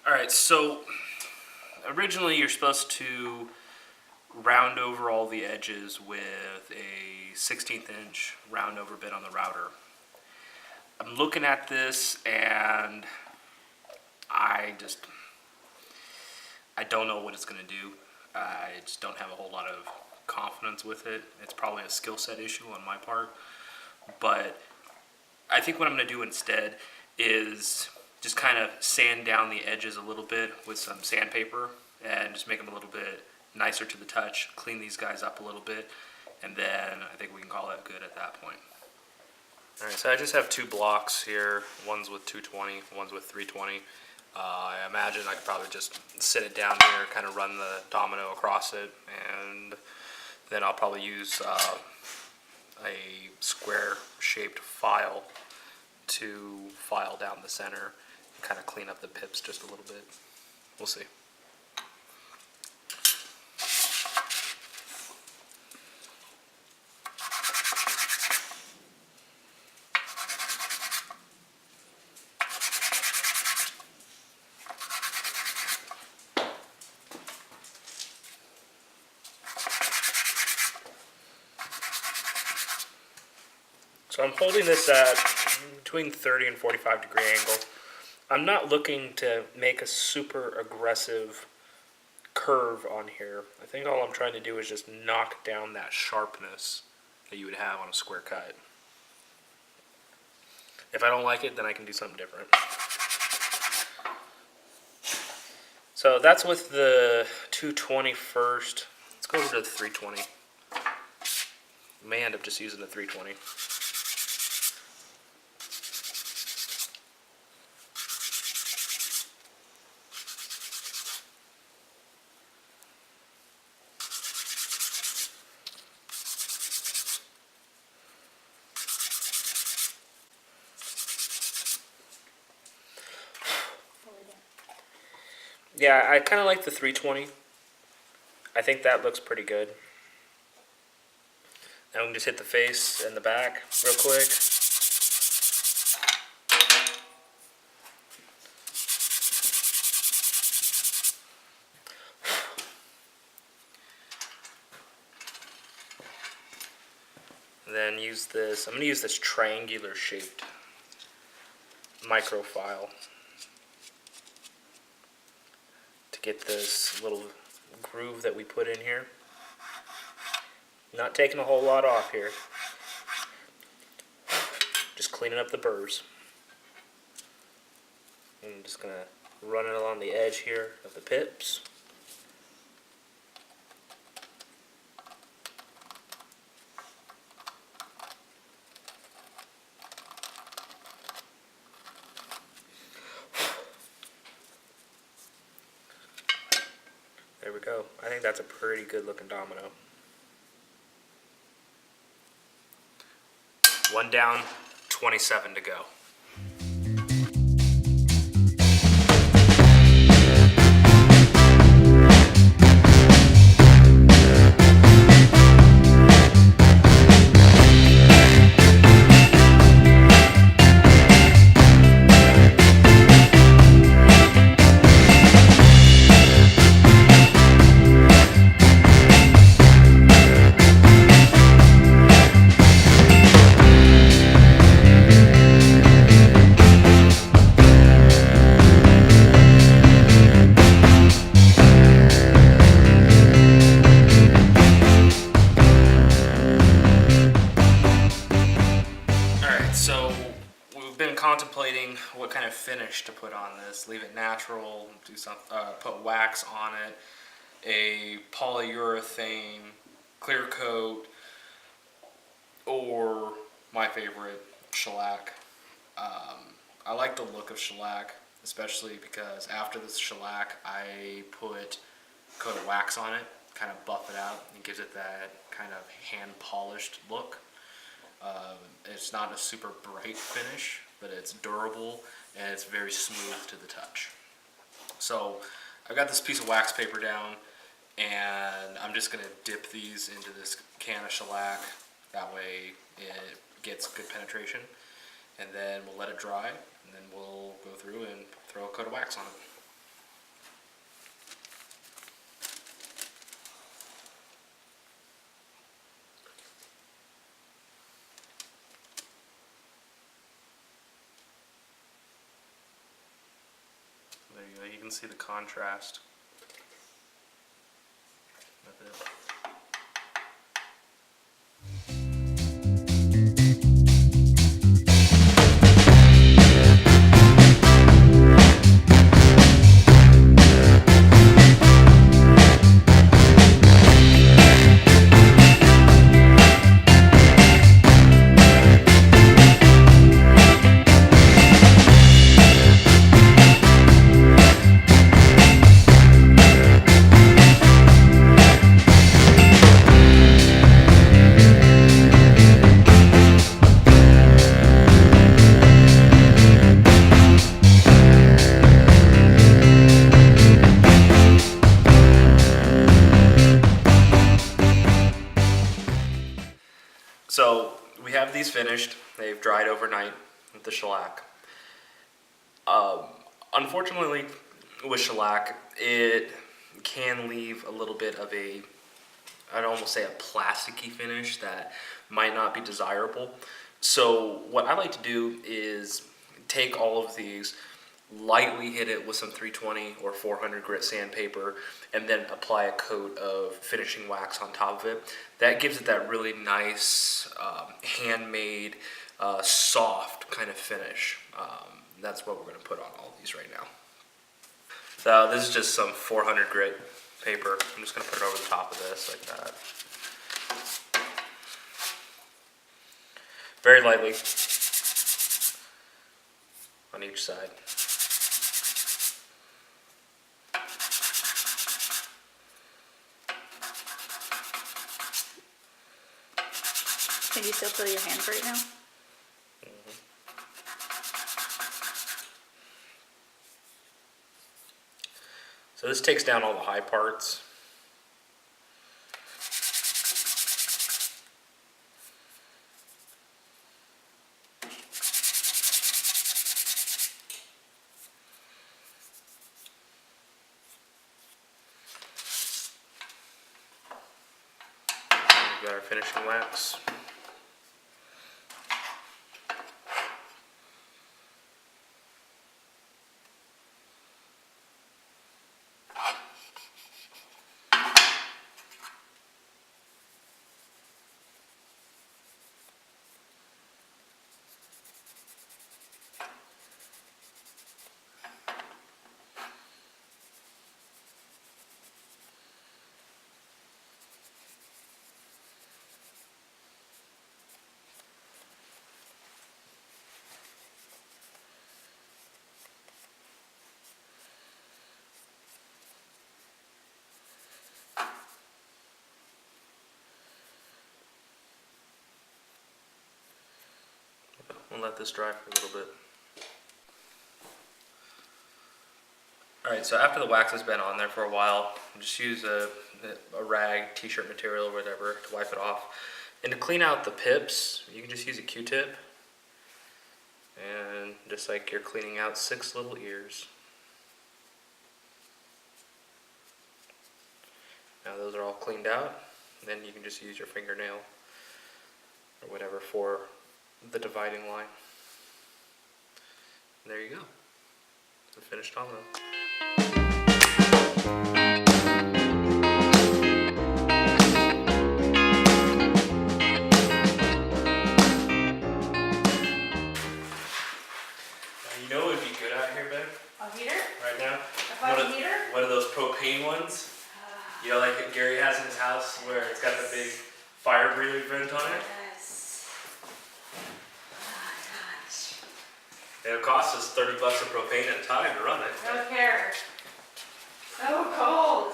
Alright, so originally you're supposed to round over all the edges with a 16th inch round over bit on the router. I'm looking at this and I don't know what it's going to do. I just don't have a whole lot of confidence with it. It's probably a skill set issue on my part. But I think what I'm going to do instead is just kind of sand down the edges a little bit with some sandpaper and just make them a little bit nicer to the touch, clean these guys up a little bit, and then I think we can call it good at that point. Alright, so I just have two blocks here. One's with 220, one's with 320. I imagine I could probably just sit it down here, kind of run the domino across it, and then I'll probably use a square-shaped file to file down the center and kind of clean up the pips just a little bit. We'll see. So I'm holding this at between 30 and 45 degree angle. I'm not looking to make a super aggressive curve on here. I think all I'm trying to do is just knock down that sharpness that you would have on a square cut. If I don't like it, then I can do something different. So that's with the 220 first. Let's go over to the 320. May end up just using the 320. Yeah, I kind of like the 320. I think that looks pretty good. Now we can just hit the face and the back real quick. And then use this, I'm going to use this triangular shaped microfile to get this little groove that we put in here. Not taking a whole lot off here. Just cleaning up the burrs. I'm just going to run it along the edge here of the pips. There we go. I think that's a pretty good looking domino. One down, 27 to go. So we've been contemplating what kind of finish to put on this. Leave it natural, do some, put wax on it, a polyurethane clear coat, or my favorite, shellac. I like the look of shellac, especially because after this shellac I put a coat of wax on it, kind of buff it out, and gives it that kind of hand polished look. It's not a super bright finish, but it's durable and it's very smooth to the touch. So I've got this piece of wax paper down, and I'm just going to dip these into this can of shellac. That way it gets good penetration, and then we'll let it dry, and then we'll go through and throw a coat of wax on it. You can see the contrast with it. So we have these finished. They've dried overnight with the shellac. Unfortunately, with shellac, it can leave a little bit of a, I'd almost say a plasticky finish that might not be desirable. So what I like to do is take all of these, lightly hit it with some 320 or 400 grit sandpaper, and then apply a coat of finishing wax on top of it. That gives it that really nice, handmade, soft kind of finish. That's what we're going to put on all of these right now. So this is just some 400 grit paper. I'm just going to put it over the top of this like that. Very lightly on each side. Can you still feel your hands right now? So this takes down all the high parts. We've got our finishing wax. We'll let this dry for a little bit. Alright, so after the wax has been on there for a while, just use a rag, t-shirt material, or whatever to wipe it off. And to clean out the pips, you can just use a Q-tip. And just like you're cleaning out 6 little ears. Now those are all cleaned out. Then you can just use your fingernail or whatever for the dividing line. And there you go. The finished domino. You know what would be good out here, babe? A heater? Right now? A fucking heater? One of those propane ones. You know, like Gary has in his house where it's got the big fire breather vent on it? Yes. Oh gosh. It'll cost us $30 of propane at a time to run it. I don't care. So cold.